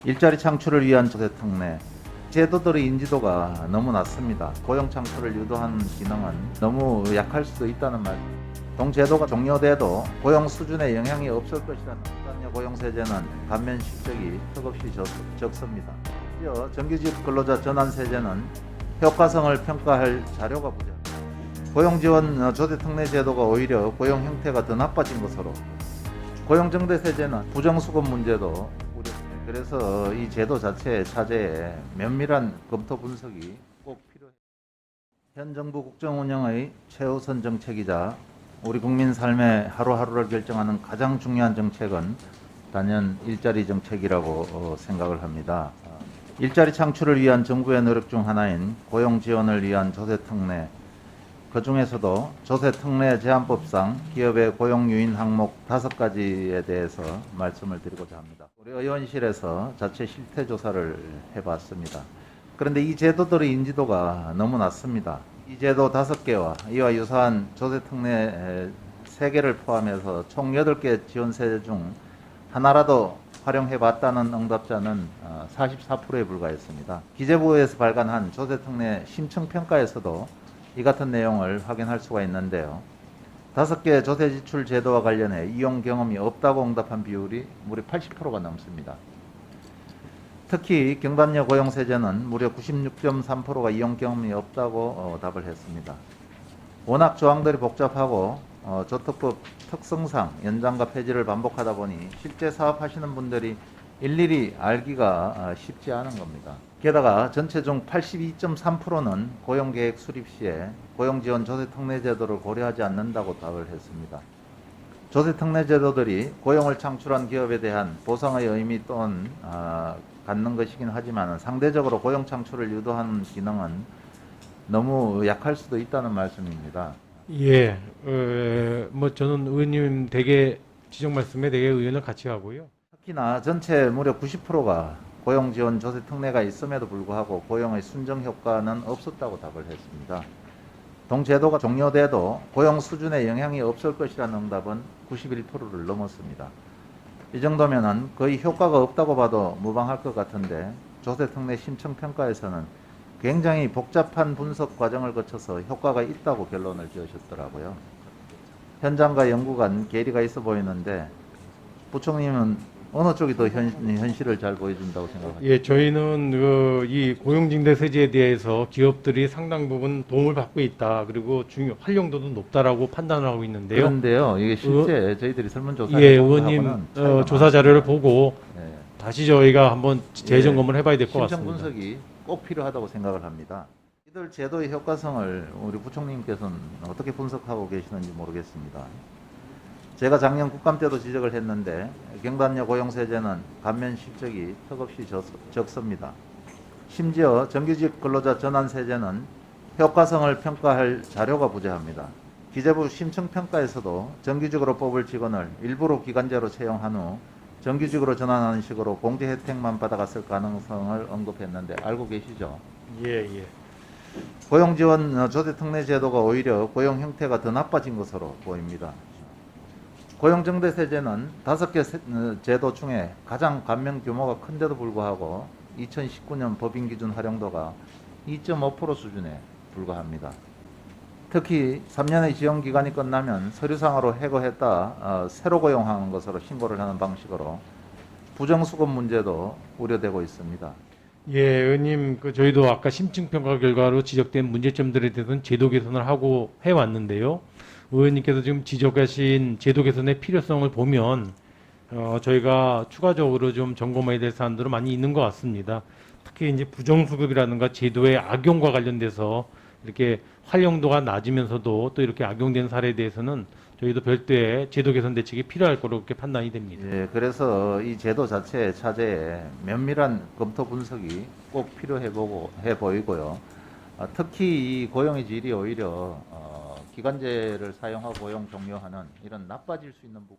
일자리 창출을 위한 조세특례 제도들의 인지도가 너무 낮습니다. 고용 창출을 유도하는 기능은 너무 약할 수도 있다는 말. 동제도가 종료돼도 고용 수준에 영향이 없을 것이라는 단여 고용세제는 감면 실적이 턱없이 적습니다. 정규직 근로자 전환세제는 효과성을 평가할 자료가 부족합니다. 고용지원 조세특례 제도가 오히려 고용 형태가 더 나빠진 것으로, 고용정대세제는 부정수급 문제도 우려됩니다. 그래서 이 제도 자체의 차제에 면밀한 검토 분석이 꼭 필요해요. 현 정부 국정운영의 최우선 정책이자 우리 국민 삶의 하루하루를 결정하는 가장 중요한 정책은 단연 일자리 정책이라고 생각을 합니다. 일자리 창출을 위한 정부의 노력 중 하나인 고용 지원을 위한 조세특례, 그 중에서도 조세특례 제한법상 기업의 고용 유인 항목 5가지에 대해서 말씀을 드리고자 합니다. 우리 의원실에서 자체 실태 조사를 해봤습니다. 그런데 이 제도들의 인지도가 너무 낮습니다. 이 제도 5개와 이와 유사한 조세특례 3개를 포함해서 총 8개 지원세제 중 하나라도 활용해봤다는 응답자는 44%에 불과했습니다. 기재부에서 발간한 조세특례 심층평가에서도 이 같은 내용을 확인할 수가 있는데요. 5개 조세지출 제도와 관련해 이용 경험이 없다고 응답한 비율이 무려 80%가 넘습니다. 특히 경단녀 고용세제는 무려 96.3%가 이용 경험이 없다고 답을 했습니다. 워낙 조항들이 복잡하고 조특법 특성상 연장과 폐지를 반복하다 보니 실제 사업하시는 분들이 일일이 알기가 쉽지 않은 겁니다. 게다가 전체 중 82.3%는 고용계획 수립 시에 고용지원 조세특례 제도를 고려하지 않는다고 답을 했습니다. 조세특례 제도들이 고용을 창출한 기업에 대한 보상의 의미 또한 갖는 것이긴 하지만 상대적으로 고용 창출을 유도하는 기능은 너무 약할 수도 있다는 말씀입니다. 예, 뭐 저는 의원님 되게 지적 말씀에 되게 의견을 같이 하고요. 특히나 전체 무려 90%가 고용지원 조세특례가 있음에도 불구하고 고용의 순정 효과는 없었다고 답을 했습니다. 동제도가 종료돼도 고용 수준에 영향이 없을 것이라는 응답은 91%를 넘었습니다. 이 정도면은 거의 효과가 없다고 봐도 무방할 것 같은데 조세특례 심층평가에서는 굉장히 복잡한 분석 과정을 거쳐서 효과가 있다고 결론을 지으셨더라고요. 현장과 연구 간 괴리가 있어 보이는데 부총님은 어느 쪽이 더 현실을 잘 보여준다고 생각하십니까? 예, 저희는 이 고용징대세제에 대해서 기업들이 상당 부분 도움을 받고 있다. 그리고 활용도도 높다라고 판단을 하고 있는데요. 그런데요, 이게 실제 저희들이 설문조사를 예, 한 의원님 거하고는 차이가 조사 자료를 많습니다. 보고 예. 다시 저희가 한번 재점검을 해봐야 될 것 심층 같습니다. 분석이 꼭 필요하다고 생각을 합니다. 이들 제도의 효과성을 우리 부총님께서는 어떻게 분석하고 계시는지 모르겠습니다. 제가 작년 국감 때도 지적을 했는데 경단녀 고용세제는 감면 실적이 턱없이 적습니다. 심지어 정규직 근로자 전환세제는 효과성을 평가할 자료가 부재합니다. 기재부 심층평가에서도 정규직으로 뽑을 직원을 일부러 기간제로 채용한 후 정규직으로 전환하는 식으로 공제 혜택만 받아갔을 가능성을 언급했는데 알고 계시죠? 예, 예. 고용지원 조세특례 제도가 오히려 고용 형태가 더 나빠진 것으로 보입니다. 고용정대세제는 5개 제도 중에 가장 감면 규모가 큰데도 불구하고 2019년 법인 기준 활용도가 2.5% 수준에 불과합니다. 특히 3년의 지원 기간이 끝나면 서류상으로 해고했다 새로 고용하는 것으로 신고를 하는 방식으로 부정수급 문제도 우려되고 있습니다. 예, 의원님, 저희도 아까 심층평가 결과로 지적된 문제점들에 대해서는 제도 개선을 하고 해왔는데요. 의원님께서 지금 지적하신 제도 개선의 필요성을 보면 저희가 추가적으로 좀 점검해야 될 사안들은 많이 있는 것 같습니다. 특히 이제 부정수급이라든가 제도의 악용과 관련돼서 이렇게 활용도가 낮으면서도 또 이렇게 악용된 사례에 대해서는 저희도 별도의 제도 개선 대책이 필요할 거로 그렇게 판단이 됩니다. 예, 그래서 이 제도 자체의 차제에 면밀한 검토 분석이 꼭 필요해 보이고요. 특히 이 고용의 질이 오히려 기간제를 사용하고 고용 종료하는 이런 나빠질 수 있는 부분